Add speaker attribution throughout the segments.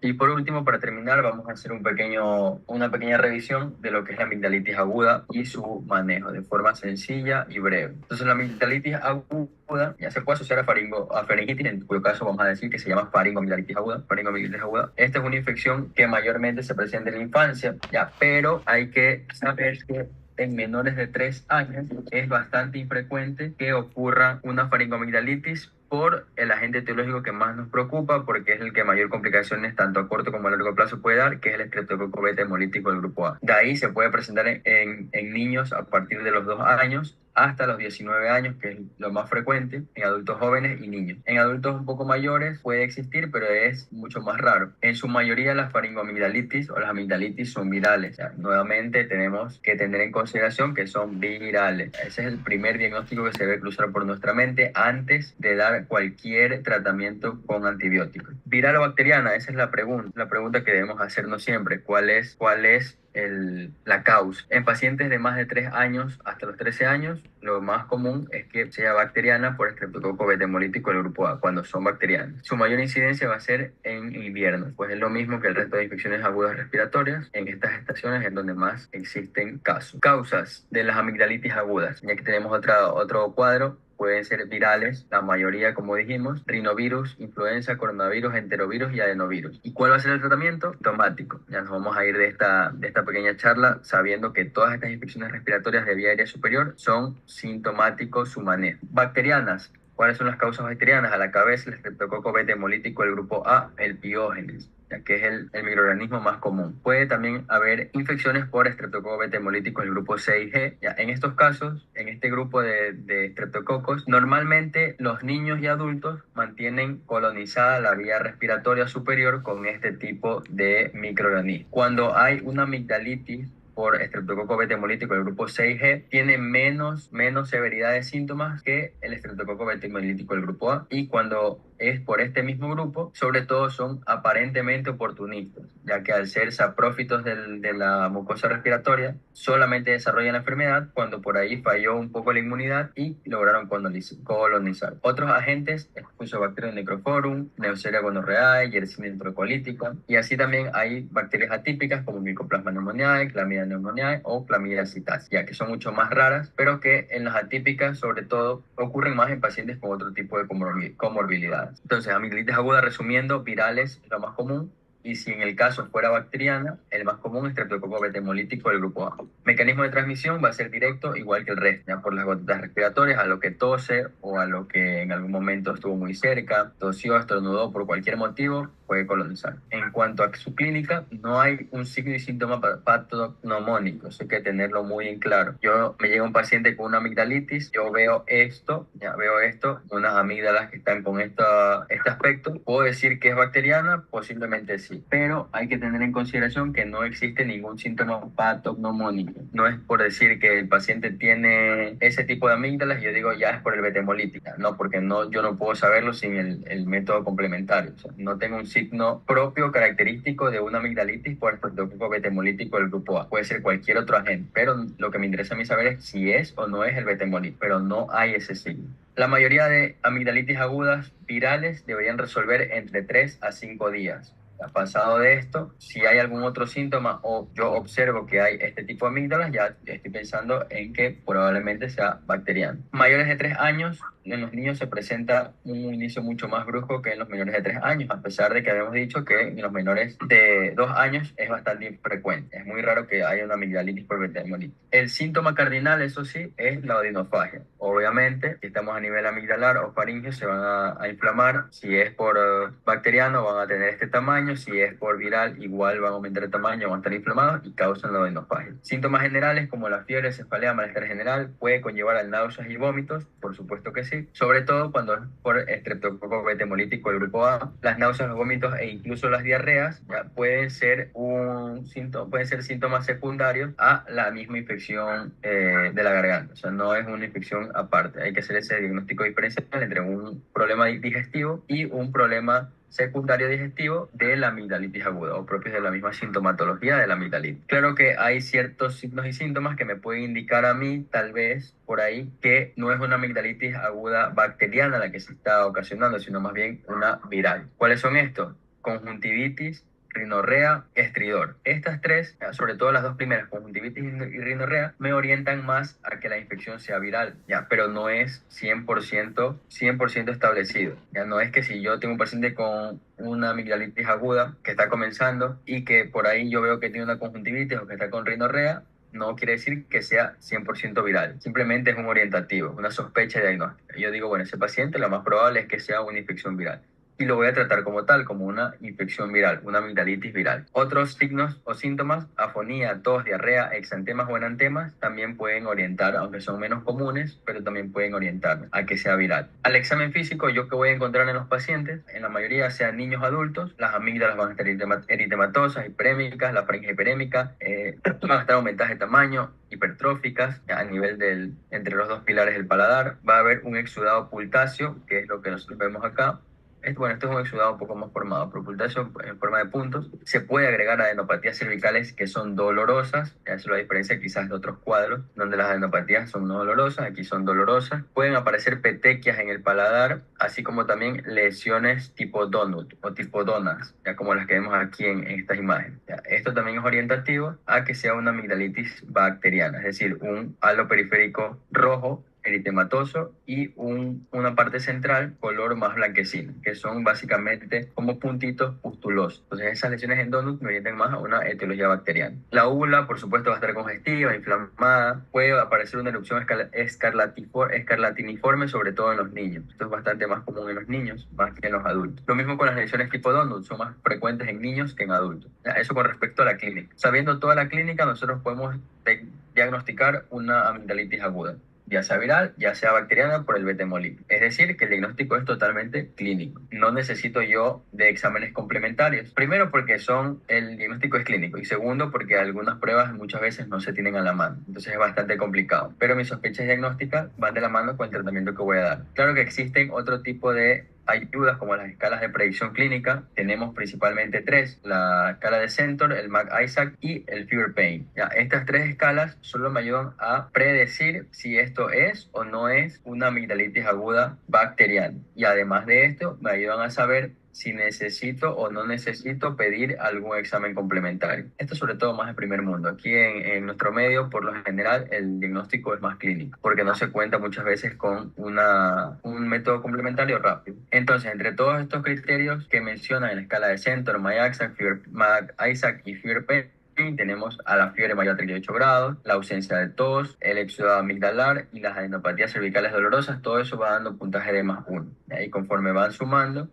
Speaker 1: Y por último, para terminar, vamos a hacer una pequeña revisión de lo que es la amigdalitis aguda y su manejo de forma sencilla y breve. Entonces, la amigdalitis aguda ya se puede asociar a faringitis, en cuyo caso vamos a decir que se llama faringoamigdalitis aguda. Faringoamigdalitis aguda. Esta es una infección que mayormente se presenta en la infancia, ya, pero hay que saber que en menores de 3 años es bastante infrecuente que ocurra una faringoamigdalitis por el agente etiológico que más nos preocupa, porque es el que mayor complicaciones tanto a corto como a largo plazo puede dar, que es el estreptococo beta hemolítico del grupo A. De ahí se puede presentar en niños a partir de los 2 años hasta los 19 años, que es lo más frecuente en adultos jóvenes y niños. En adultos un poco mayores puede existir, pero es mucho más raro. En su mayoría las faringoamigdalitis o las amigdalitis son virales. O sea, nuevamente tenemos que tener en consideración que son virales. Ese es el primer diagnóstico que se debe cruzar por nuestra mente antes de dar cualquier tratamiento con antibióticos. ¿Viral o bacteriana? Esa es la pregunta que debemos hacernos siempre. ¿Cuál es la causa? En pacientes de más de 3 años hasta los 13 años, lo más común es que sea bacteriana por estreptococo beta hemolítico del grupo A, cuando son bacterianas. Su mayor incidencia va a ser en invierno, pues es lo mismo que el resto de infecciones agudas respiratorias. En estas estaciones es donde más existen casos. Causas de las amigdalitis agudas, ya que tenemos otro cuadro. Pueden ser virales, la mayoría, como dijimos, rinovirus, influenza, coronavirus, enterovirus y adenovirus. ¿Y cuál va a ser el tratamiento? Sintomático. Ya nos vamos a ir de esta pequeña charla sabiendo que todas estas infecciones respiratorias de vía aérea superior son sintomáticos su manejo. Bacterianas. ¿Cuáles son las causas bacterianas? A la cabeza, el estreptococo beta hemolítico del grupo A, el piógenes, que es el microorganismo más común. Puede también haber infecciones por estreptococo beta hemolítico del grupo C y G. Ya, en estos casos, en este grupo de estreptococos, normalmente los niños y adultos mantienen colonizada la vía respiratoria superior con este tipo de microorganismo. Cuando hay una amigdalitis por estreptococo beta hemolítico del grupo 6G tiene menos severidad de síntomas que el estreptococo beta hemolítico del grupo A, y cuando es por este mismo grupo, sobre todo son aparentemente oportunistas, ya que al ser saprófitos de la mucosa respiratoria, solamente desarrollan la enfermedad cuando por ahí falló un poco la inmunidad y lograron colonizar. Otros agentes, Fusobacterium necrophorum, Neisseria gonorrhoeae, Yersinia enterocolítica, y así también hay bacterias atípicas como Mycoplasma pneumoniae, Chlamydia pneumoniae o Chlamydia psittacia, ya que son mucho más raras, pero que en las atípicas sobre todo ocurren más en pacientes con otro tipo de comorbilidades. Entonces, amigdalitis aguda, resumiendo, virales es lo más común, y si en el caso fuera bacteriana, el más común es estreptococo beta hemolítico del grupo A. Mecanismo de transmisión va a ser directo, igual que el resto, ya por las gotas respiratorias, a lo que tose o a lo que en algún momento estuvo muy cerca, tosió, estornudó por cualquier motivo, puede colonizar. En cuanto a su clínica, no hay un signo y síntoma patognomónico, eso hay que tenerlo muy en claro. Me llega un paciente con una amigdalitis, yo veo esto, unas amígdalas que están con este aspecto, puedo decir que es bacteriana, posiblemente sí, pero hay que tener en consideración que no existe ningún síntoma patognomónico. No es por decir que el paciente tiene ese tipo de amígdalas y yo digo ya es por el beta hemolítica, no, porque yo no puedo saberlo sin el método complementario. O sea, no tengo un signo propio característico de una amigdalitis por estreptococo beta hemolítico del grupo A. Puede ser cualquier otro agente, pero lo que me interesa a mí saber es si es o no es el beta hemolítico, pero no hay ese signo. La mayoría de amigdalitis agudas virales deberían resolver entre 3 a 5 días. Pasado de esto, si hay algún otro síntoma o yo observo que hay este tipo de amígdalas, ya estoy pensando en que probablemente sea bacteriano. Mayores de 3 años, en los niños se presenta un inicio mucho más brusco que en los menores de 3 años, a pesar de que habíamos dicho que en los menores de 2 años es bastante infrecuente. Es muy raro que haya una amigdalitis por beta hemolitis. El síntoma cardinal, eso sí, es la odinofagia. Obviamente, si estamos a nivel amigdalar o faríngeo, se van a inflamar. Si es por bacteriano, van a tener este tamaño. Si es por viral, igual van a aumentar el tamaño, van a estar inflamados y causan la odinofagia. Síntomas generales como la fiebre, cefalea, malestar general, puede conllevar a náuseas y vómitos, por supuesto que sí, sobre todo cuando es por estreptococo beta hemolítico del grupo A. Las náuseas, los vómitos e incluso las diarreas ya pueden ser síntomas secundarios a la misma infección de la garganta. O sea, no es una infección aparte. Hay que hacer ese diagnóstico diferencial entre un problema digestivo y un problema secundario digestivo de la amigdalitis aguda o propios de la misma sintomatología de la amigdalitis. Claro que hay ciertos signos y síntomas que me pueden indicar a mí, tal vez por ahí, que no es una amigdalitis aguda bacteriana la que se está ocasionando, sino más bien una viral. ¿Cuáles son estos? Conjuntivitis, rinorrea, estridor. Estas tres, sobre todo las dos primeras, conjuntivitis y rinorrea, me orientan más a que la infección sea viral, ya, pero no es 100% establecido. Ya no es que si yo tengo un paciente con una amigdalitis aguda que está comenzando y que por ahí yo veo que tiene una conjuntivitis o que está con rinorrea, no quiere decir que sea 100% viral, simplemente es un orientativo, una sospecha diagnóstica. Yo digo, bueno, ese paciente lo más probable es que sea una infección viral y lo voy a tratar como tal, como una infección viral, una amigdalitis viral. Otros signos o síntomas, afonía, tos, diarrea, exantemas o enantemas, también pueden orientar, aunque son menos comunes, pero también pueden orientar a que sea viral. Al examen físico, yo que voy a encontrar en los pacientes, en la mayoría sean niños adultos, las amígdalas van a estar eritematosas, hiperémicas, la faringe hiperémica, van a estar aumentadas de tamaño, hipertróficas, a nivel entre los dos pilares del paladar. Va a haber un exudado pultáceo, que es lo que nosotros vemos acá. Bueno, esto es un exudado un poco más formado, pero pultáceo en forma de puntos. Se puede agregar adenopatías cervicales que son dolorosas, eso es la diferencia quizás de otros cuadros, donde las adenopatías son no dolorosas, aquí son dolorosas. Pueden aparecer petequias en el paladar, así como también lesiones tipo donut o tipo donas, ya como las que vemos aquí en estas imágenes. Ya, esto también es orientativo a que sea una amigdalitis bacteriana, es decir, un halo periférico rojo eritematoso y una parte central color más blanquecino, que son básicamente como puntitos pustulosos. Entonces esas lesiones en donut me orientan más a una etiología bacteriana. La úvula, por supuesto, va a estar congestiva, inflamada, puede aparecer una erupción escarlatiniforme, sobre todo en los niños. Esto es bastante más común en los niños, más que en los adultos. Lo mismo con las lesiones tipo donut, son más frecuentes en niños que en adultos. Eso con respecto a la clínica. Sabiendo toda la clínica, nosotros podemos diagnosticar una amigdalitis aguda, ya sea viral, ya sea bacteriana por el betemolito. Es decir, que el diagnóstico es totalmente clínico. No necesito yo de exámenes complementarios. Primero, porque el diagnóstico es clínico. Y segundo, porque algunas pruebas muchas veces no se tienen a la mano. Entonces es bastante complicado. Pero mis sospechas diagnósticas van de la mano con el tratamiento que voy a dar. Claro que existen otro tipo de ayudas como las escalas de predicción clínica. Tenemos principalmente tres: la escala de Centor, el MAC-ISAC y el Fever Pain. Ya, estas tres escalas solo me ayudan a predecir si esto es o no es una amigdalitis aguda bacteriana, y además de esto me ayudan a saber si necesito o no necesito pedir algún examen complementario. Esto sobre todo más en primer mundo. Aquí en nuestro medio, por lo general, el diagnóstico es más clínico, porque no se cuenta muchas veces con un método complementario rápido. Entonces, entre todos estos criterios que mencionan en la escala de Centor, MAC-ISAC y Fever Pain, tenemos a la fiebre mayor a 38 grados, la ausencia de tos, el exudado amigdalar y las adenopatías cervicales dolorosas. Todo eso va dando puntaje de +1. Y conforme van sumando,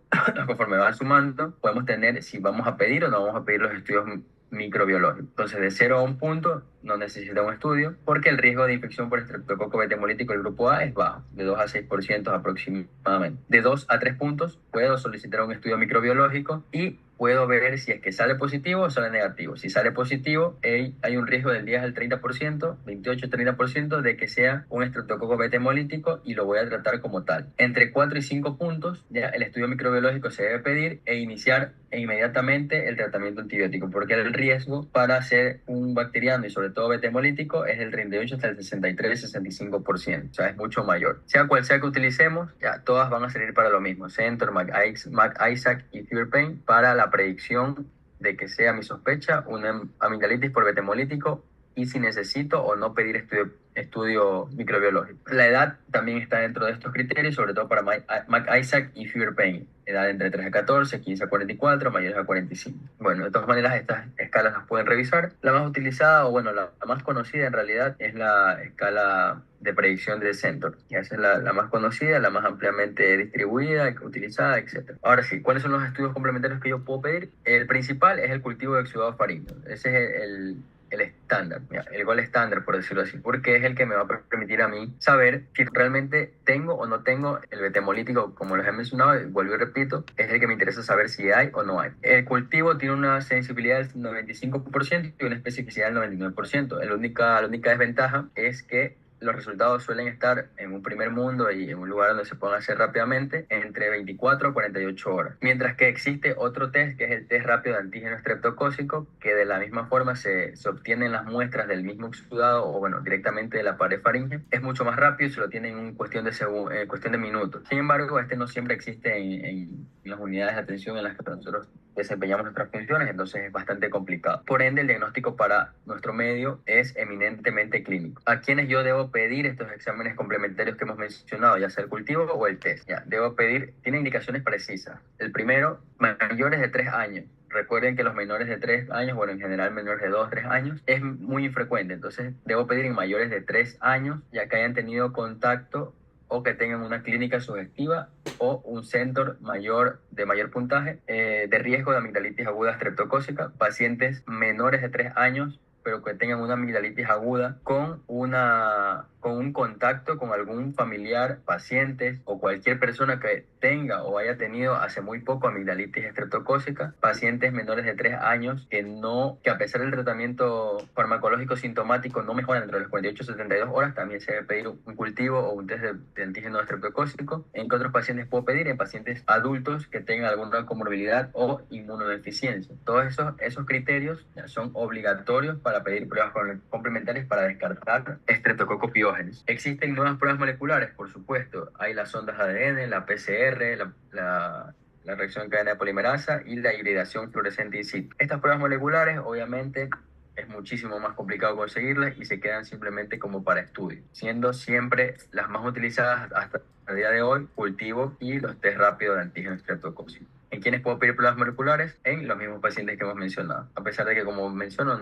Speaker 1: podemos tener si vamos a pedir o no vamos a pedir los estudios microbiológicos. Entonces, de 0 a 1 punto no necesita un estudio, porque el riesgo de infección por estreptococo betemolítico del grupo A es bajo, de 2 a 6% aproximadamente. De 2 a 3 puntos puedo solicitar un estudio microbiológico y puedo ver si es que sale positivo o sale negativo. Si sale positivo, hay un riesgo del 10 al 30%, 28-30% de que sea un estreptococo betemolítico, y lo voy a tratar como tal. Entre 4 y 5 puntos, ya el estudio microbiológico se debe pedir e iniciar inmediatamente el tratamiento antibiótico, porque el riesgo para ser un bacteriano y sobre todo betemolítico es del 38 hasta el 63-65%, o sea, es mucho mayor. Sea cual sea que utilicemos, ya todas van a servir para lo mismo: Centor, MAC-ISAC y Fever Pain, para la predicción de que sea mi sospecha una amigdalitis por betemolítico, y si necesito o no pedir estudio microbiológico. La edad también está dentro de estos criterios, sobre todo para MAC-ISAC y Fever Pain. Edad entre 3 a 14, 15 a 44, mayores a 45. Bueno, de todas maneras, estas escalas las pueden revisar. La más utilizada, o bueno, la más conocida en realidad, es la escala de predicción de Centor. Y esa es la más conocida, la más ampliamente distribuida, utilizada, etc. Ahora sí, ¿cuáles son los estudios complementarios que yo puedo pedir? El principal es el cultivo de exudado faríngeo. Ese es el estándar, el gol estándar, por decirlo así, porque es el que me va a permitir a mí saber si realmente tengo o no tengo el betemolítico, como les he mencionado, y vuelvo y repito, es el que me interesa saber si hay o no hay. El cultivo tiene una sensibilidad del 95% y una especificidad del 99%. La única desventaja es que los resultados suelen estar en un primer mundo y en un lugar donde se pueden hacer rápidamente entre 24 a 48 horas. Mientras que existe otro test, que es el test rápido de antígeno estreptocócico, que de la misma forma se obtienen las muestras del mismo exudado o bueno, directamente de la pared faríngea. Es mucho más rápido y se lo tienen en cuestión de minutos. Sin embargo, este no siempre existe en las unidades de atención en las que nosotros desempeñamos nuestras funciones, entonces es bastante complicado. Por ende, el diagnóstico para nuestro medio es eminentemente clínico. ¿A quiénes yo debo pedir estos exámenes complementarios que hemos mencionado, ya sea el cultivo o el test? Ya, debo pedir, tiene indicaciones precisas. El primero, mayores de 3 años. Recuerden que los menores de 3 años, bueno, en general menores de 2 3 años, es muy infrecuente. Entonces, debo pedir en mayores de 3 años, ya que hayan tenido contacto o que tengan una clínica sugestiva o un centro de mayor puntaje de riesgo de amigdalitis aguda estreptocócica, pacientes menores de 3 años, pero que tengan una amigdalitis aguda con un contacto con algún familiar, pacientes o cualquier persona que tenga o haya tenido hace muy poco amigdalitis estreptocócica, pacientes menores de 3 años que a pesar del tratamiento farmacológico sintomático no mejoran dentro de las 48 72 horas, también se debe pedir un cultivo o un test de antígeno estreptocócico. ¿En qué otros pacientes puedo pedir? En pacientes adultos que tengan alguna comorbilidad o inmunodeficiencia. Todos esos criterios son obligatorios para pedir pruebas complementarias para descartar estreptococo piógenes. Existen nuevas pruebas moleculares, por supuesto. Hay las sondas ADN, la PCR, la reacción en cadena de polimerasa y la hibridación fluorescente in situ. Estas pruebas moleculares, obviamente, es muchísimo más complicado conseguirlas y se quedan simplemente como para estudio, siendo siempre las más utilizadas hasta el día de hoy cultivo y los test rápidos de antígeno estreptocócico. ¿En quiénes puedo pedir pruebas moleculares? En los mismos pacientes que hemos mencionado, a pesar de que, como menciono,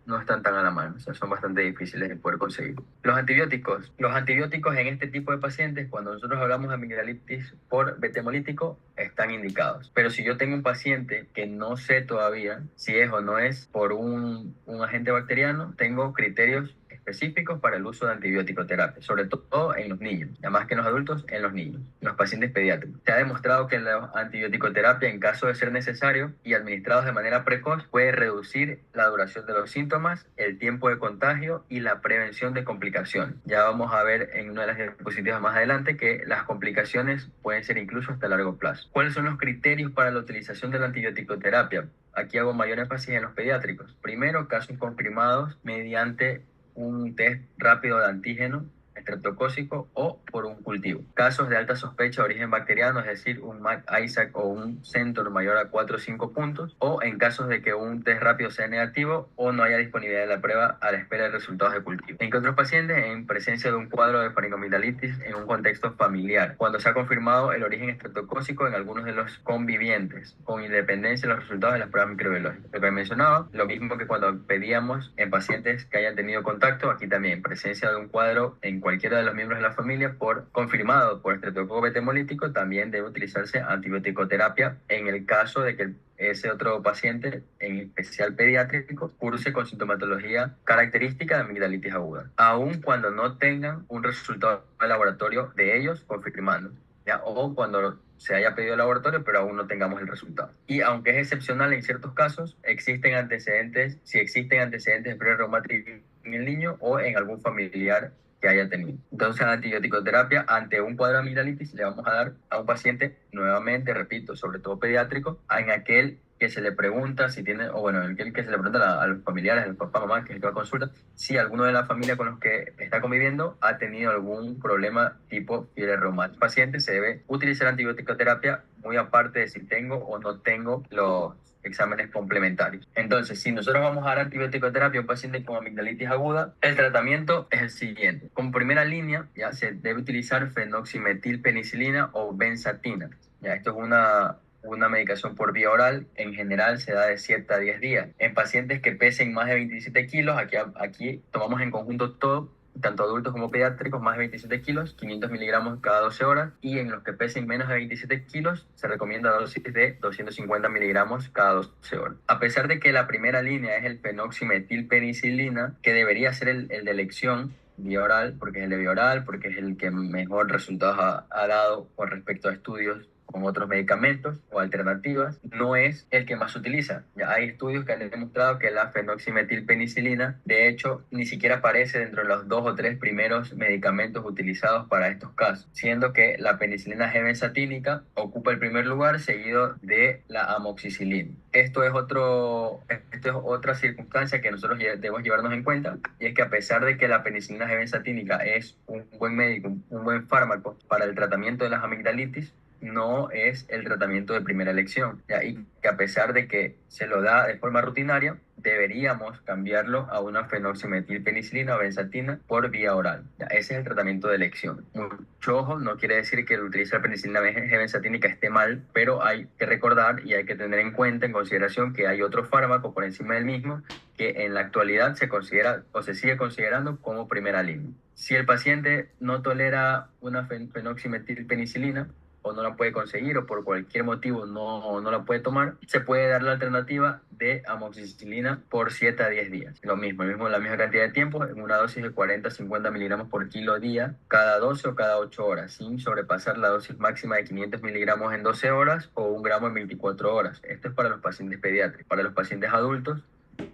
Speaker 1: no están tan a la mano, o sea, son bastante difíciles de poder conseguir. Los antibióticos en este tipo de pacientes, cuando nosotros hablamos de amigdalitis por betemolítico, están indicados. Pero si yo tengo un paciente que no sé todavía si es o no es por un agente bacteriano, tengo criterios específicos para el uso de antibiótico terapia, sobre todo en los niños, ya más que en los adultos, en los niños, en los pacientes pediátricos. Se ha demostrado que la antibiótico-terapia, en caso de ser necesario y administrados de manera precoz, puede reducir la duración de los síntomas, el tiempo de contagio y la prevención de complicaciones. Ya vamos a ver en una de las diapositivas más adelante que las complicaciones pueden ser incluso hasta largo plazo. ¿Cuáles son los criterios para la utilización de la antibiótico-terapia? Aquí hago mayor énfasis en los pediátricos. Primero, casos confirmados mediante un test rápido de antígeno estreptocócico o por un cultivo. Casos de alta sospecha de origen bacteriano, es decir, un MAC-ISAC o un Centor mayor a 4 o 5 puntos, o en casos de que un test rápido sea negativo o no haya disponibilidad de la prueba a la espera de resultados de cultivo. En que otros pacientes, en presencia de un cuadro de faringomigdalitis en un contexto familiar, cuando se ha confirmado el origen estreptocócico en algunos de los convivientes, con independencia de los resultados de las pruebas microbiológicas. Lo que mencionaba, lo mismo que cuando pedíamos en pacientes que hayan tenido contacto, aquí también, presencia de un cuadro en cualquiera de los miembros de la familia confirmado por estreptococo betemolítico, también debe utilizarse antibiótico-terapia en el caso de que ese otro paciente, en especial pediátrico, curse con sintomatología característica de amigdalitis aguda, aun cuando no tengan un resultado de laboratorio de ellos confirmando, ¿ya? O cuando se haya pedido el laboratorio, pero aún no tengamos el resultado. Y aunque es excepcional en ciertos casos, si existen antecedentes de fiebre reumática en el niño o en algún familiar que haya tenido. Entonces, antibiótico-terapia ante un cuadro de amigdalitis le vamos a dar a un paciente, nuevamente, repito, sobre todo pediátrico, en aquel que se le pregunta si tiene, o bueno, en aquel que se le pregunta a los familiares, al papá, mamá, que es el que va a consulta, si alguno de la familia con los que está conviviendo ha tenido algún problema tipo fiebre reumática. El paciente se debe utilizar antibiótico-terapia muy aparte de si tengo o no tengo los exámenes complementarios. Entonces, si nosotros vamos a dar antibiótico-terapia a un paciente con amigdalitis aguda, el tratamiento es el siguiente. Como primera línea, ya se debe utilizar fenoximetilpenicilina o benzatina. Ya, esto es una medicación por vía oral, en general se da de 7 a 10 días. En pacientes que pesen más de 27 kilos, aquí tomamos en conjunto todo, tanto adultos como pediátricos, más de 27 kilos, 500 miligramos cada 12 horas, y en los que pesen menos de 27 kilos, se recomienda dosis de 250 miligramos cada 12 horas. A pesar de que la primera línea es el fenoximetilpenicilina, que debería ser el de elección, vía oral, porque es el de vía oral, porque es el que mejor resultados ha dado con respecto a estudios con otros medicamentos o alternativas, no es el que más se utiliza. Ya hay estudios que han demostrado que la fenoximetilpenicilina, de hecho, ni siquiera aparece dentro de los 2 o 3 primeros medicamentos utilizados para estos casos, siendo que la penicilina G-benzatínica ocupa el primer lugar, seguido de la amoxicilina. Esto es otra circunstancia que nosotros debemos llevarnos en cuenta, y es que a pesar de que la penicilina G-benzatínica es un buen médico, un buen fármaco para el tratamiento de las amigdalitis, no es el tratamiento de primera elección, ¿ya? Y que a pesar de que se lo da de forma rutinaria, deberíamos cambiarlo a una fenoximetilpenicilina o benzatina por vía oral, ¿ya? Ese es el tratamiento de elección. Mucho ojo, no quiere decir que el utilizar penicilina benzatínica esté mal, pero hay que recordar y hay que tener en cuenta, en consideración, que hay otro fármaco por encima del mismo que en la actualidad se considera o se sigue considerando como primera línea. Si el paciente no tolera una fenoximetilpenicilina o no la puede conseguir o por cualquier motivo no la puede tomar, se puede dar la alternativa de amoxicilina por 7 a 10 días. Lo mismo, la misma cantidad de tiempo en una dosis de 40 a 50 miligramos por kilo día, cada 12 o cada 8 horas, sin sobrepasar la dosis máxima de 500 miligramos en 12 horas o 1 gramo en 24 horas. Esto es para los pacientes pediátricos. Para los pacientes adultos,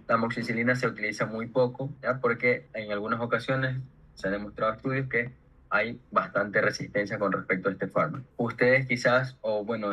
Speaker 1: la amoxicilina se utiliza muy poco, ¿ya? Porque en algunas ocasiones se han demostrado estudios que hay bastante resistencia con respecto a este fármaco. Ustedes quizás, o bueno,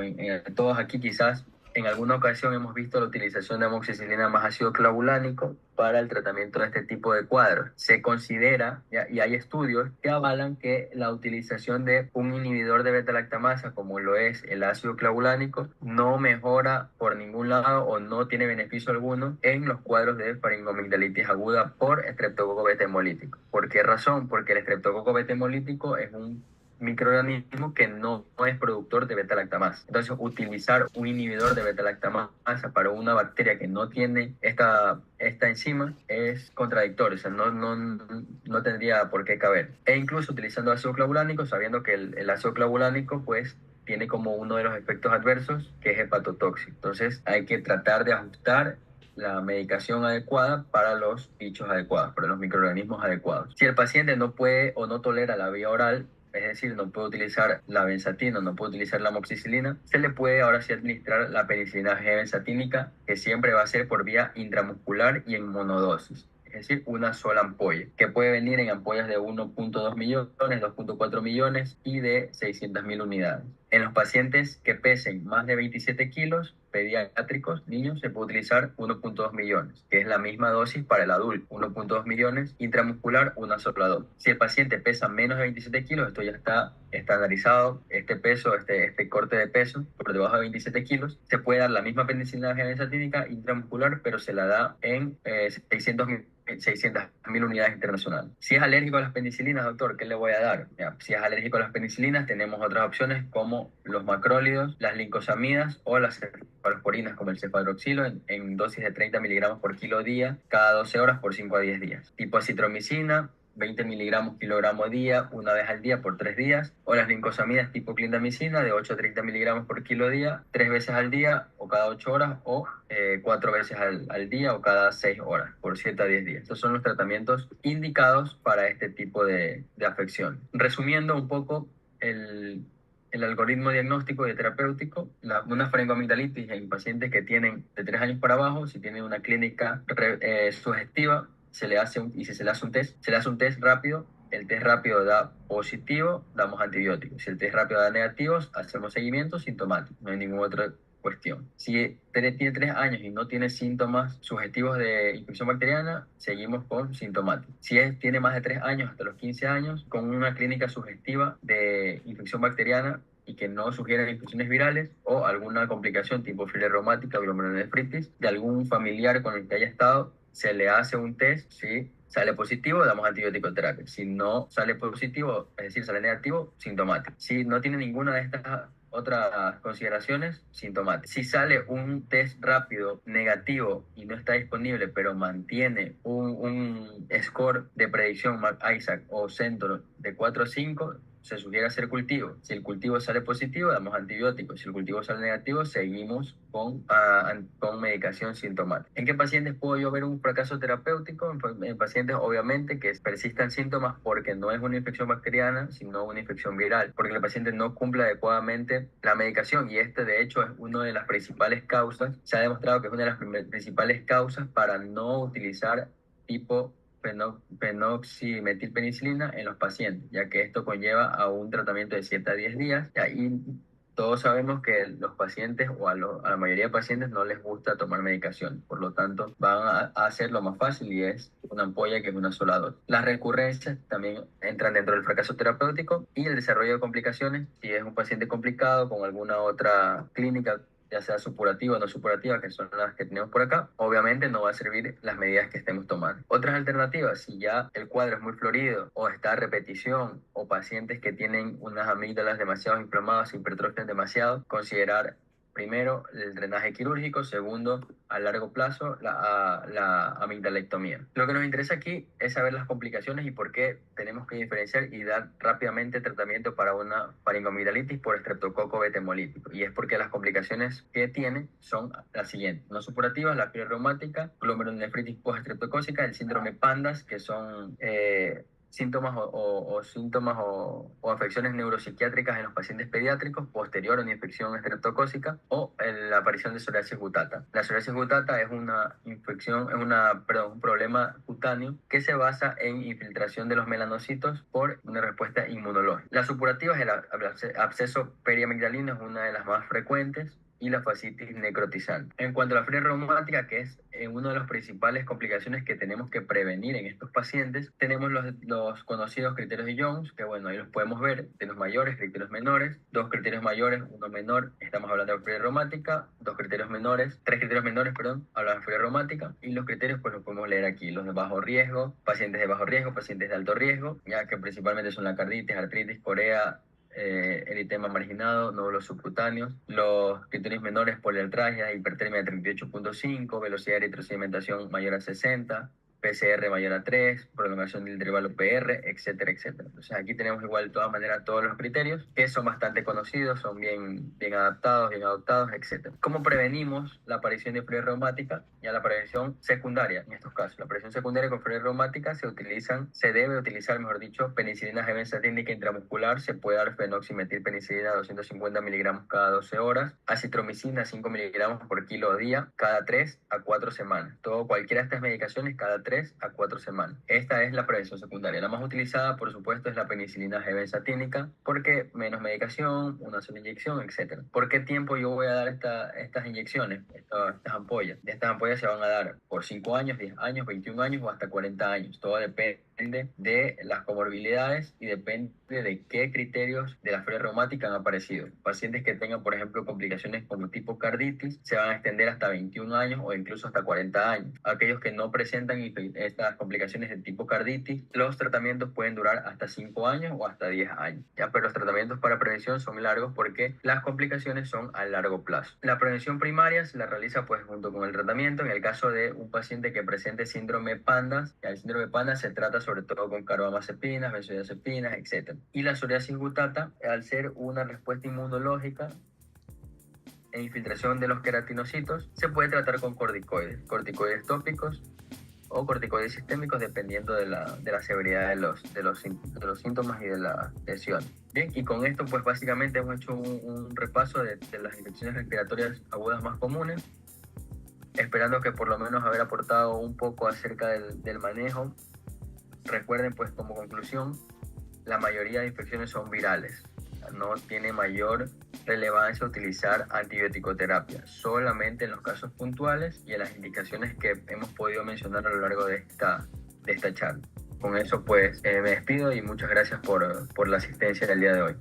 Speaker 1: todos aquí quizás, en alguna ocasión hemos visto la utilización de amoxicilina más ácido clavulánico para el tratamiento de este tipo de cuadros. Se considera, ¿ya? Y hay estudios que avalan que la utilización de un inhibidor de beta-lactamasa, como lo es el ácido clavulánico, no mejora por ningún lado o no tiene beneficio alguno en los cuadros de faringomigdalitis aguda por estreptococo beta hemolítico. ¿Por qué razón? Porque el estreptococo beta hemolítico es un microorganismo que no es productor de beta-lactamasa. Entonces, utilizar un inhibidor de beta-lactamasa para una bacteria que no tiene esta enzima es contradictorio, o sea, no tendría por qué caber. E incluso utilizando ácido clavulánico, sabiendo que el ácido clavulánico, pues, tiene como uno de los efectos adversos que es hepatotóxico. Entonces, hay que tratar de ajustar la medicación adecuada para los bichos adecuados, para los microorganismos adecuados. Si el paciente no puede o no tolera la vía oral, es decir, no puede utilizar la benzatina, no puede utilizar la amoxicilina, se le puede ahora sí administrar la penicilina G benzatínica, que siempre va a ser por vía intramuscular y en monodosis. Es decir, una sola ampolla, que puede venir en ampollas de 1.2 millones, 2.4 millones y de 600.000 unidades. En los pacientes que pesen más de 27 kilos, pediátricos, niños, se puede utilizar 1.2 millones, que es la misma dosis para el adulto, 1.2 millones, intramuscular, una sola dosis. Si el paciente pesa menos de 27 kilos, esto ya está estandarizado, este peso, este corte de peso, por debajo de 27 kilos, se puede dar la misma penicilina benzatínica intramuscular, pero se la da en 600.000 unidades internacionales. Si es alérgico a las penicilinas, doctor, ¿qué le voy a dar? Ya, si es alérgico a las penicilinas, tenemos otras opciones como los macrólidos, las lincosamidas o las cefalosporinas como el cefadroxilo en dosis de 30 miligramos por kilo día, cada 12 horas por 5 a 10 días. Tipo acitromicina, 20 miligramos kilogramo día, una vez al día por 3 días, o las lincosamidas tipo clindamicina de 8 a 30 miligramos por kilo día, 3 veces al día o cada 8 horas, o 4 veces al día o cada 6 horas por 7 a 10 días. Estos son los tratamientos indicados para este tipo de afección. Resumiendo un poco el algoritmo diagnóstico y terapéutico, una faringomigdalitis en pacientes que tienen de 3 años para abajo, si tienen una clínica sugestiva, se le hace y si se le hace un test, se le hace un test rápido. El test rápido da positivo, damos antibióticos. Si el test rápido da negativos, hacemos seguimiento sintomático. No hay ninguna otra cuestión. Si tiene 3 años y no tiene síntomas sugestivos de infección bacteriana, seguimos con sintomático. Si tiene más de 3 años, hasta los 15 años, con una clínica sugestiva de infección bacteriana y que no sugieren infecciones virales o alguna complicación tipo fiebre reumática o glomerulonefritis de algún familiar con el que haya estado, se le hace un test. Si sale positivo, damos antibiótico terapia. Si no sale positivo, es decir, sale negativo, sintomático. Si no tiene ninguna de estas otras consideraciones, sintomático. Si sale un test rápido negativo y no está disponible, pero mantiene un score de predicción Isaac o Centro de 4 a 5, se sugiere hacer cultivo. Si el cultivo sale positivo, damos antibióticos. Si el cultivo sale negativo, seguimos con medicación sintomática. ¿En qué pacientes puedo yo ver un fracaso terapéutico? En pacientes, obviamente, que persistan síntomas porque no es una infección bacteriana, sino una infección viral, porque el paciente no cumple adecuadamente la medicación, y de hecho, es una de las principales causas. Se ha demostrado que es una de las principales causas para no utilizar tipo fenoximetilpenicilina en los pacientes, ya que esto conlleva a un tratamiento de 7 a 10 días, y Todos sabemos que los pacientes o a la mayoría de pacientes no les gusta tomar medicación, por lo tanto van a hacer lo más fácil y es una ampolla que es una sola dosis. Las recurrencias también entran dentro del fracaso terapéutico y el desarrollo de complicaciones, si es un paciente complicado con alguna otra clínica, ya sea supurativa o no supurativa, que son las que tenemos por acá, obviamente no va a servir las medidas que estemos tomando. Otras alternativas, si ya el cuadro es muy florido o está a repetición o pacientes que tienen unas amígdalas demasiado inflamadas, hipertrofias demasiado, considerar primero el drenaje quirúrgico, segundo, a largo plazo, la amigdalectomía. Lo que nos interesa aquí es saber las complicaciones y por qué tenemos que diferenciar y dar rápidamente tratamiento para una faringoamigdalitis por estreptococo beta hemolítico. Y es porque las complicaciones que tiene son las siguientes: no supurativas, la fiebre reumática, glomerulonefritis postestreptocócica, el síndrome PANDAS, que son síntomas o afecciones neuropsiquiátricas en los pacientes pediátricos posterior a una infección estreptocócica, o la aparición de psoriasis gutata. La psoriasis gutata es una infección, un problema cutáneo que se basa en infiltración de los melanocitos por una respuesta inmunológica. La supurativa es el absceso periamigdalino, es una de las más frecuentes, y la fascitis necrotizante. En cuanto a la fiebre reumática, que es una de las principales complicaciones que tenemos que prevenir en estos pacientes, tenemos los conocidos criterios de Jones, que bueno, ahí los podemos ver, criterios mayores, criterios menores, dos criterios mayores, uno menor, estamos hablando de fiebre reumática, dos criterios menores, tres criterios menores, perdón, hablamos de fiebre reumática, y los criterios pues los podemos leer aquí: los de bajo riesgo, pacientes de bajo riesgo, pacientes de alto riesgo, ya que principalmente son la carditis, artritis, corea, eritema marginado, nódulos subcutáneos. Los criterios menores: poliartralgia, hipertermia de 38.5, velocidad de eritrosedimentación mayor a 60, PCR mayor a 3, prolongación del intervalo PR, etcétera, etcétera. Entonces aquí tenemos igual de todas maneras todos los criterios que son bastante conocidos, son bien adaptados, bien adoptados, etcétera. ¿Cómo prevenimos la aparición de fiebre reumática? Ya la prevención secundaria, en estos casos, la prevención secundaria con fiebre reumática se debe utilizar, mejor dicho, penicilina G benzatínica intramuscular, se puede dar fenoximetilpenicilina 250 miligramos cada 12 horas, acitromicina 5 miligramos por kilo día, cada 3 a 4 semanas. Cualquiera de estas medicaciones cada 3 a 4 semanas. Esta es la prevención secundaria. La más utilizada, por supuesto, es la penicilina G benzatínica, porque menos medicación, una sola inyección, etc. ¿Por qué tiempo yo voy a dar estas inyecciones, estas ampollas? De estas ampollas se van a dar por 5 años, 10 años, 21 años o hasta 40 años. Todo depende de las comorbilidades y depende de qué criterios de la fiebre reumática han aparecido. Pacientes que tengan, por ejemplo, complicaciones como tipo carditis se van a extender hasta 21 años o incluso hasta 40 años. Aquellos que no presentan estas complicaciones de tipo carditis, los tratamientos pueden durar hasta 5 años o hasta 10 años. Ya, pero los tratamientos para prevención son largos porque las complicaciones son a largo plazo. La prevención primaria se la realiza pues junto con el tratamiento. En el caso de un paciente que presente síndrome PANDAS, el síndrome PANDAS se trata sobre todo con carbamazepinas, benzodiazepinas, etc. Y la psoriasis gutata, al ser una respuesta inmunológica e infiltración de los queratinocitos, se puede tratar con corticoides tópicos o corticoides sistémicos, dependiendo de la severidad de los síntomas y de la lesión. Bien, y con esto pues básicamente hemos hecho un repaso de las infecciones respiratorias agudas más comunes, esperando que por lo menos haber aportado un poco acerca del manejo. Recuerden pues como conclusión, la mayoría de infecciones son virales. No tiene mayor relevancia utilizar antibiótico-terapia, solamente en los casos puntuales y en las indicaciones que hemos podido mencionar a lo largo de esta charla. Con eso pues me despido y muchas gracias por la asistencia del día de hoy.